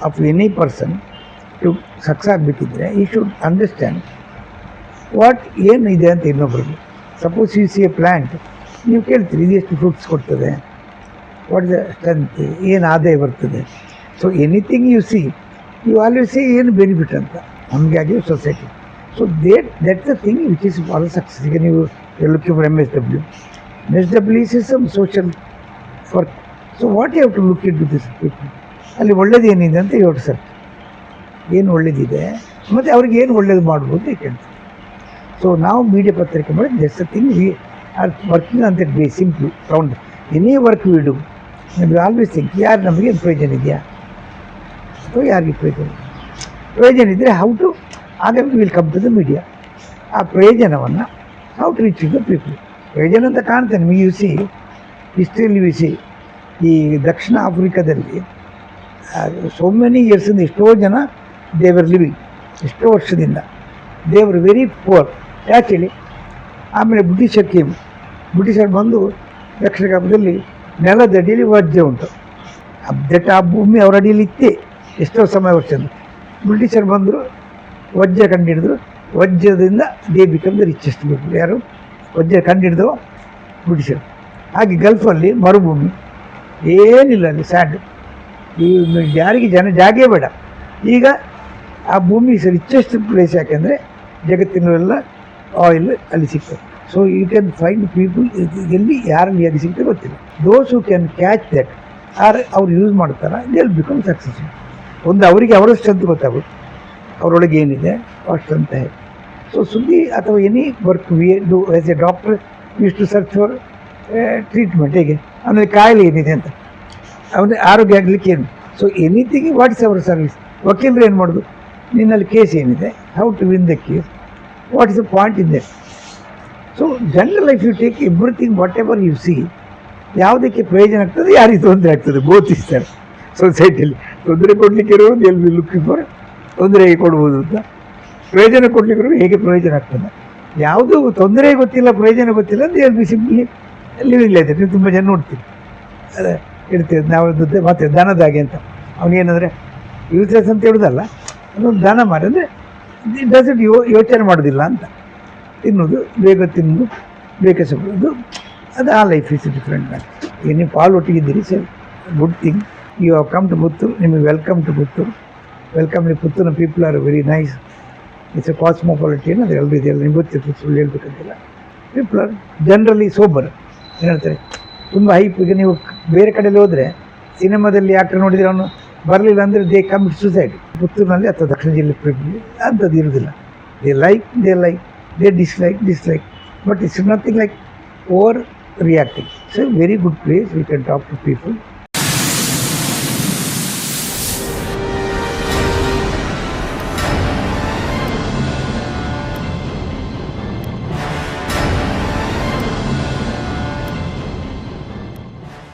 Of any person to success ಆಗಬೇಕಿದ್ರೆ ಈ should understand what ಏನು ಇದೆ ಅಂತ ಇನ್ನೊಬ್ರಿಗೆ. Suppose you see a plant, ನೀವು ಕೇಳ್ತೀರಿ ಇದು ಎಷ್ಟು ಫ್ರೂಟ್ಸ್ ಕೊಡ್ತದೆ, ವಾಟ್ ಇಸ್ ದ ಸ್ಟ್ರೆಂತ್, ಏನು ಆದಾಯ ಬರ್ತದೆ. So anything you see you always see ಏನು ಬೆನಿಫಿಟ್ ಅಂತ ನಮಗೆ ಆಗಿ society. So that the thing which is for success. ಈಗ ನೀವು looking for MSW. MSW is some social work. So what you have to look into this people. ಅಲ್ಲಿ ಒಳ್ಳೇದು ಏನಿದೆ ಅಂತ ಹೇಳಿ ಸರ್, ಏನು ಒಳ್ಳೇದಿದೆ ಮತ್ತು ಅವ್ರಿಗೆ ಏನು ಒಳ್ಳೇದು ಮಾಡ್ಬೋದು ಕೇಳ್ತೀವಿ. ಸೊ ನಾವು ಮೀಡಿಯಾ ಪತ್ರಿಕೆ ಮಾಡಿ that's the thing we are working on that bay simply round any work we do. ನಮಗೆ ಆಲ್ವೇಸ್ ಥಿಂಕ್ ಯಾರು ನಮಗೆ ಪ್ರಯೋಜನ ಇದೆಯಾ ಅಥವಾ ಯಾರಿಗೆ ಪ್ರಯೋಜನ ಇದ್ದರೆ ಹೌ ಟು, ಆಗ will come to the media. ಆ ಪ್ರಯೋಜನವನ್ನು how to reach the people. ಪ್ರಯೋಜನ ಅಂತ ಕಾಣ್ತೇನೆ ನಿಮಗೆ. ಯು ಸಿ ಹಿಸ್ಟ್ರಿಯಲ್ಲಿ ಯು ಸಿ ಈ ದಕ್ಷಿಣ ಆಫ್ರಿಕಾದಲ್ಲಿ ಸೋ ಮೆನಿ ಇಯರ್ಸಿಂದ ಎಷ್ಟೋ ಜನ ದೇವರ್ ಲಿವಿಂಗ್, ಎಷ್ಟೋ ವರ್ಷದಿಂದ ದೇವರು ವೆರಿ ಪುವರ್. ಯಾಕೆ ಹೇಳಿ, ಆಮೇಲೆ ಬ್ರಿಟಿಷರು ಬಂದು ದಕ್ಷಿಣ ಆಫ್ರಿಕಾದಲ್ಲಿ ನೆಲದಡಿಯಲ್ಲಿ ವಜ್ರ ಉಂಟು. ಆ ಭೂಮಿ ಅವರ ಅಡಿಯಲ್ಲಿ ಇತ್ತೇ ಎಷ್ಟೋ ವರ್ಷದಿಂದ. ಬ್ರಿಟಿಷರು ಬಂದರು, ವಜ್ರ ಕಂಡುಹಿಡಿದ್ರು. ವಜ್ರದಿಂದ they become the richest people. ಯಾರು ವಜ್ರ ಕಂಡುಹಿಡಿದು ಬ್ರಿಟಿಷರು. ಹಾಗೆ ಗಲ್ಫಲ್ಲಿ ಮರುಭೂಮಿ ಏನಿಲ್ಲ, ಅಲ್ಲಿ ಸ್ಯಾಂಡ್, ಈ ಯಾರಿಗೆ ಜಾಗೇ ಬೇಡ. ಈಗ ಆ ಭೂಮಿ ರಿಚೆಸ್ಟ್ ಪ್ಲೇಸ್. ಯಾಕೆಂದರೆ ಜಗತ್ತಿನಲ್ಲೆಲ್ಲ ಆಯಿಲ್ ಅಲ್ಲಿ ಸಿಗ್ತದೆ. So you can find people ಎಲ್ಲಿ ಯಾರಲ್ಲಿ ಹೇಗೆ ಸಿಗ್ತದೆ ಗೊತ್ತಿಲ್ಲ. Those who can catch that ಅವ್ರು ಯೂಸ್ ಮಾಡ್ತಾರೆ, ದೇ ವಿಲ್ ಬಿಕಮ್ ಸಕ್ಸಸ್ಫುಲ್. ಒಂದು ಅವರಿಗೆ ಅವರಷ್ಟು ಅಂತ ಗೊತ್ತಾಗುತ್ತೆ, ಅವರೊಳಗೆ ಏನಿದೆ ಅಷ್ಟು ಅಂತ ಹೇಳಿ. ಸೊ ಸುದ್ದಿ ಅಥವಾ any work we do as a doctor use to search for treatment. ಹೇಗೆ ಅವನಿಗೆ ಕಾಯಿಲೆ ಏನಿದೆ ಅಂತ, ಅವನಿಗೆ ಆರೋಗ್ಯ ಆಗಲಿಕ್ಕೆ ಏನು. So anything what is our service. ವಕೀಲರು ಏನು ಮಾಡೋದು, ನಿನ್ನಲ್ಲಿ ಕೇಸ್ ಏನಿದೆ, how to win the case, what is the point in that. So general life you take everything whatever you see, ಯಾವುದಕ್ಕೆ ಪ್ರಯೋಜನ ಆಗ್ತದೆ, ಯಾರಿಗೆ ತೊಂದರೆ ಆಗ್ತದೆ, ಬೋತ್ ಇರ್ತಾರೆ ಸೊಸೈಟಿಯಲ್ಲಿ. ತೊಂದರೆ ಕೊಡಲಿಕ್ಕೆ ಇರೋದು ಎಲ್ ವಿ ಲುಕಿಂಗ್ ಫಾರ್ ತೊಂದರೆ ಹೇಗೆ ಕೊಡ್ಬೋದು ಅಂತ. ಪ್ರಯೋಜನ ಕೊಡಲಿಕ್ಕೆ ಹೇಗೆ ಪ್ರಯೋಜನ ಆಗ್ತದೆ. ಯಾವುದು ತೊಂದರೆ ಗೊತ್ತಿಲ್ಲ, ಪ್ರಯೋಜನ ಗೊತ್ತಿಲ್ಲ ಅಂತ L B simply living life. ನೀವು ತುಂಬ ಜನ ನೋಡ್ತೀವಿ, ಅದೇ ಇಡ್ತೀವಿ ನಾವು ಮತ್ತೆ ದನದಾಗೆ ಅಂತ. ಅವನೇನಂದರೆ ಯೂಸ್ಲೆಸ್ ಅಂತ ಹೇಳೋದಲ್ಲ, ಅದೊಂದು ದನ ಮಾಡಿ ಅಂದರೆ ಡಸಂಟ್ ಯೋಚನೆ ಮಾಡೋದಿಲ್ಲ ಅಂತ. ತಿನ್ನೋದು ಬೇಗ ತಿನ್ನೋದು, ಬೇಗ ಸೊಪ್ಪೋದು, ಅದು ಆ ಲೈಫ್ ಇಸ್ ಡಿಫ್ರೆಂಟ್. ಈಗ ನೀವು ಪಾಲ್ ಒಟ್ಟಿಗಿದ್ದೀರಿ, sir, good thing. You have come to Puttur. ನಿಮಗೆ ವೆಲ್ಕಮ್ ಟು ಪುತ್ತೂರು. ವೆಲ್ಕಮ್. ನೀವು ಪುತ್ತೂರಿನ people are very nice. It's a cosmopolitan. ಅದು ಎಲ್ಲರೂ ಇದೆಯಲ್ಲ, ನಿಮ್ಗೆ ಗೊತ್ತಿತ್ತು, ಸುಳ್ಳು ಹೇಳ್ಬೇಕಂತಿಲ್ಲ. People are generally sober. ಏನು ಹೇಳ್ತಾರೆ, ತುಂಬ ಹೈಪ್. ಈಗ ನೀವು ಬೇರೆ ಕಡೆಯಲ್ಲಿ ಹೋದರೆ ಸಿನಿಮಾದಲ್ಲಿ ಆ್ಯಕ್ಟರ್ ನೋಡಿದರೆ ಅವನು ಬರಲಿಲ್ಲ ಅಂದರೆ ದೇ ಕಮಿಟ್ ಸುಸೈಡ್. ಪುತ್ತೂರಿನಲ್ಲಿ ಅಥವಾ ದಕ್ಷಿಣ ಜಿಲ್ಲೆ ಪೀಪಲ್ ಅಂಥದ್ದು ಇರೋದಿಲ್ಲ. They like, they dislike, but it's nothing like over reacting. It's a very good place. We can talk to people.